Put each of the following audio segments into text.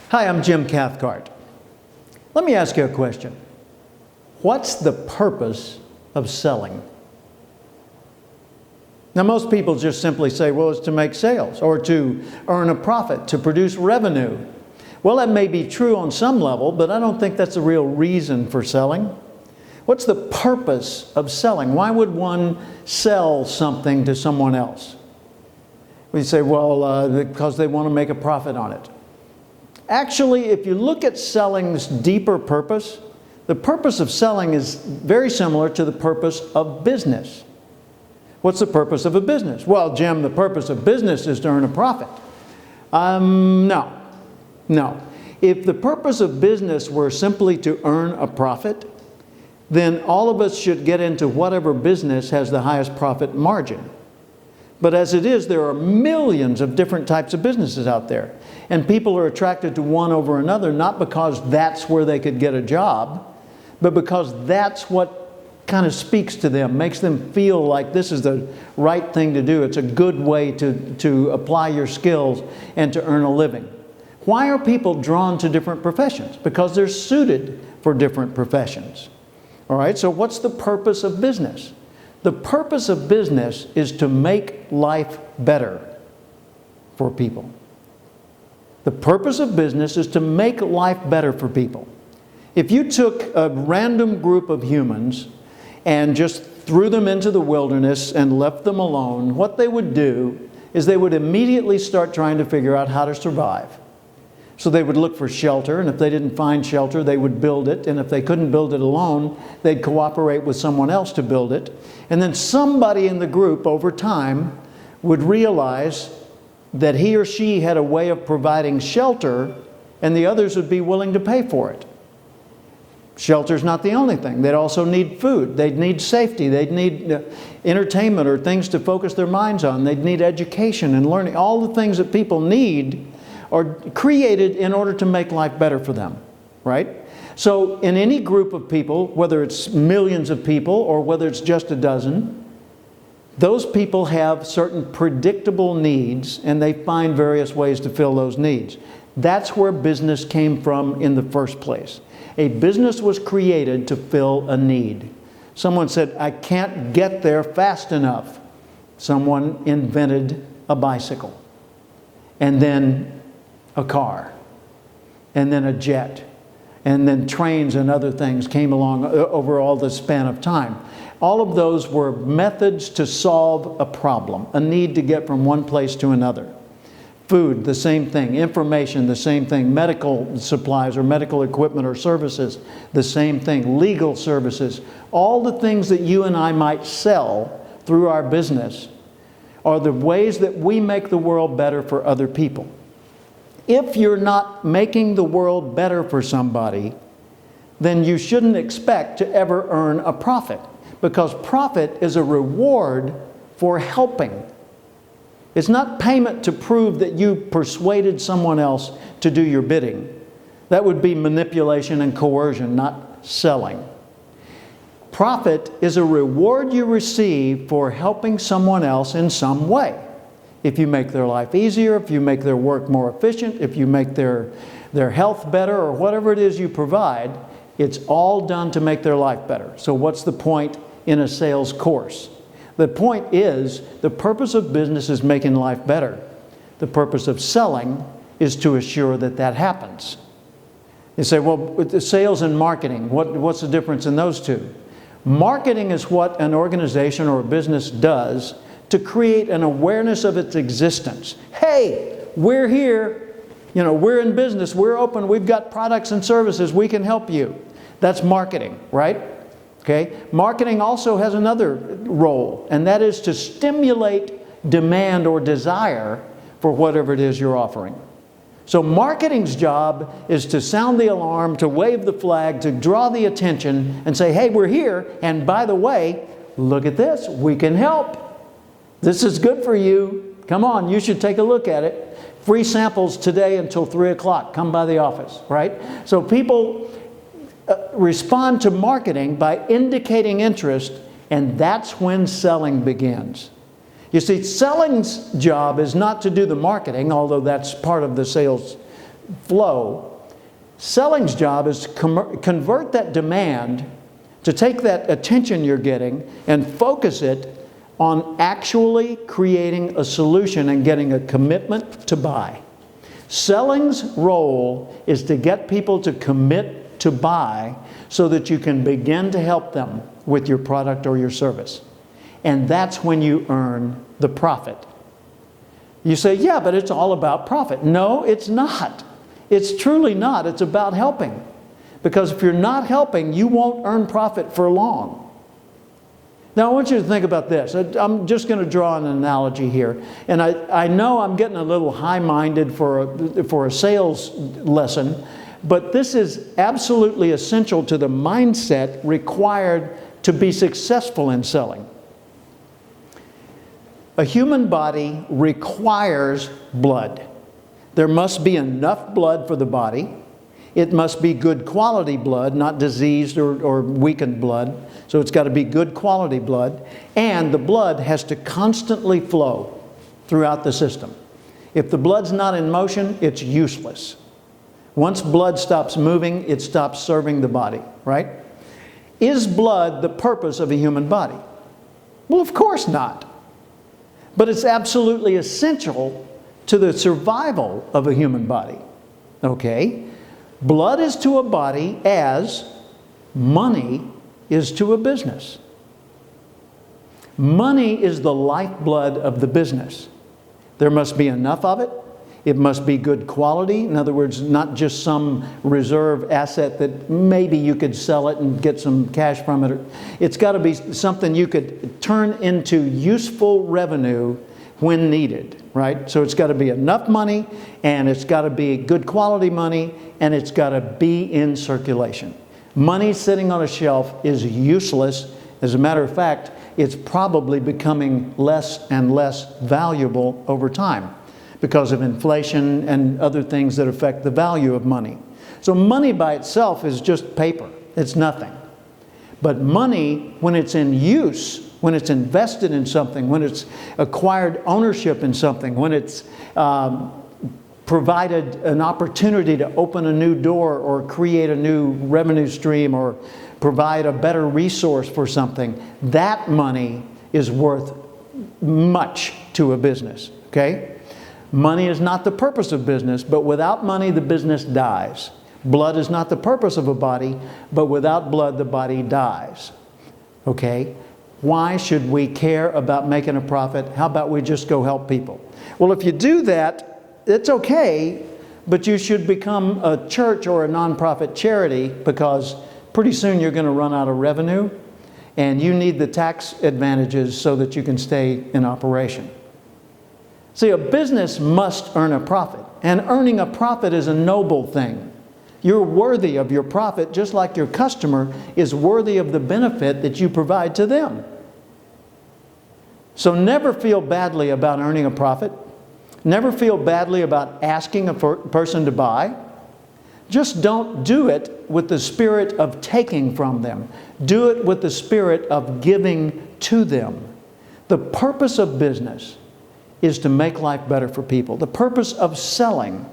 Hi, I'm Jim Cathcart. Let me ask you a question. What's the purpose of selling? Now, most people just simply say, well, it's to make sales or to earn a profit, to produce revenue. Well, that may be true on some level, but I don't think that's the real reason for selling. What's the purpose of selling? Why would one sell something to someone else? We say, well, because they want to make a profit on it. Actually, if you look at selling's deeper purpose, the purpose of selling is very similar to the purpose of business. What's the purpose of a business? Well, Jim, the purpose of business is to earn a profit. No. If the purpose of business were simply to earn a profit, then all of us should get into whatever business has the highest profit margin. But as it is, there are millions of different types of businesses out there. And people are attracted to one over another, not because that's where they could get a job, but because that's what kind of speaks to them, makes them feel like this is the right thing to do. It's a good way to apply your skills and to earn a living. Why are people drawn to different professions? Because they're suited for different professions. All right, so what's the purpose of business? The purpose of business is to make life better for people. The purpose of business is to make life better for people. If you took a random group of humans and just threw them into the wilderness and left them alone, what they would do is they would immediately start trying to figure out how to survive. So they would look for shelter, and if they didn't find shelter, they would build it, and if they couldn't build it alone, they'd cooperate with someone else to build it. And then somebody in the group over time would realize that he or she had a way of providing shelter, and the others would be willing to pay for it. Shelter's not the only thing. They'd also need food. They'd need safety. They'd need entertainment or things to focus their minds on. They'd need education and learning. All the things that people need are created in order to make life better for them, right? So in any group of people, whether it's millions of people or whether it's just a dozen, those people have certain predictable needs, and they find various ways to fill those needs. That's where business came from in the first place. A business was created to fill a need. Someone said, I can't get there fast enough. Someone invented a bicycle, and then a car, and then a jet, and then trains and other things came along over all the span of time. All of those were methods to solve a problem, a need to get from one place to another. Food, the same thing. Information, the same thing. Medical supplies or medical equipment or services, the same thing. Legal services. All the things that you and I might sell through our business are the ways that we make the world better for other people. If you're not making the world better for somebody, then you shouldn't expect to ever earn a profit, because profit is a reward for helping. It's not payment to prove that you persuaded someone else to do your bidding. That would be manipulation and coercion, not selling. Profit is a reward you receive for helping someone else in some way. If you make their life easier, if you make their work more efficient, if you make their health better, or whatever it is you provide, it's all done to make their life better. So what's the point in a sales course? The point is, the purpose of business is making life better. The purpose of selling is to assure that that happens. You say, well, with the sales and marketing, what's the difference in those two? Marketing is what an organization or a business does to create an awareness of its existence. Hey, we're here, we're in business, we're open, we've got products and services, we can help you. That's marketing, right? Okay. Marketing also has another role, and that is to stimulate demand or desire for whatever it is you're offering. So marketing's job is to sound the alarm, to wave the flag, to draw the attention and say, hey, we're here, and by the way, look at this, we can help. This is good for you. Come on, you should take a look at it. Free samples today until 3 o'clock. Come by the office, right? So people respond to marketing by indicating interest, and that's when selling begins. You see, selling's job is not to do the marketing, although that's part of the sales flow. Selling's job is to convert that demand, to take that attention you're getting and focus it on actually creating a solution and getting a commitment to buy. Selling's role is to get people to commit to buy so that you can begin to help them with your product or your service. And that's when you earn the profit. You say, yeah, but it's all about profit. No, it's not. It's truly not. It's about helping. Because if you're not helping, you won't earn profit for long. Now, I want you to think about this. I'm just going to draw an analogy here. And I know I'm getting a little high-minded for a sales lesson, but this is absolutely essential to the mindset required to be successful in selling. A human body requires blood. There must be enough blood for the body. It must be good quality blood, not diseased or weakened blood. So it's got to be good quality blood. And the blood has to constantly flow throughout the system. If the blood's not in motion, it's useless. Once blood stops moving, it stops serving the body, right? Is blood the purpose of a human body? Well, of course not. But it's absolutely essential to the survival of a human body. Okay? Blood is to a body as money is to a business. Money is the lifeblood of the business. There must be enough of it. It must be good quality. In other words, not just some reserve asset that maybe you could sell it and get some cash from it. It's got to be something you could turn into useful revenue when needed, right? So it's got to be enough money, and it's got to be good quality money, and it's got to be in circulation. Money sitting on a shelf is useless. As a matter of fact, it's probably becoming less and less valuable over time, because of inflation and other things that affect the value of money. So money by itself is just paper. It's nothing. But money, when it's in use, when it's invested in something, when it's acquired ownership in something, when it's provided an opportunity to open a new door or create a new revenue stream or provide a better resource for something, that money is worth much to a business, okay? Money is not the purpose of business, but without money, the business dies. Blood is not the purpose of a body, but without blood, the body dies. Okay? Why should we care about making a profit? How about we just go help people? Well, if you do that, it's okay, but you should become a church or a nonprofit charity, because pretty soon you're going to run out of revenue, and you need the tax advantages so that you can stay in operation. See, a business must earn a profit, and earning a profit is a noble thing. You're worthy of your profit, just like your customer is worthy of the benefit that you provide to them. So never feel badly about earning a profit. Never feel badly about asking a person to buy. Just don't do it with the spirit of taking from them. Do it with the spirit of giving to them. The purpose of business is to make life better for people. The purpose of selling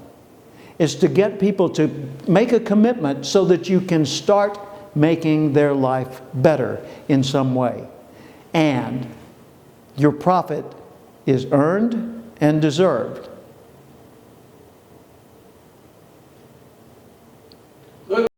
is to get people to make a commitment so that you can start making their life better in some way. And your profit is earned and deserved.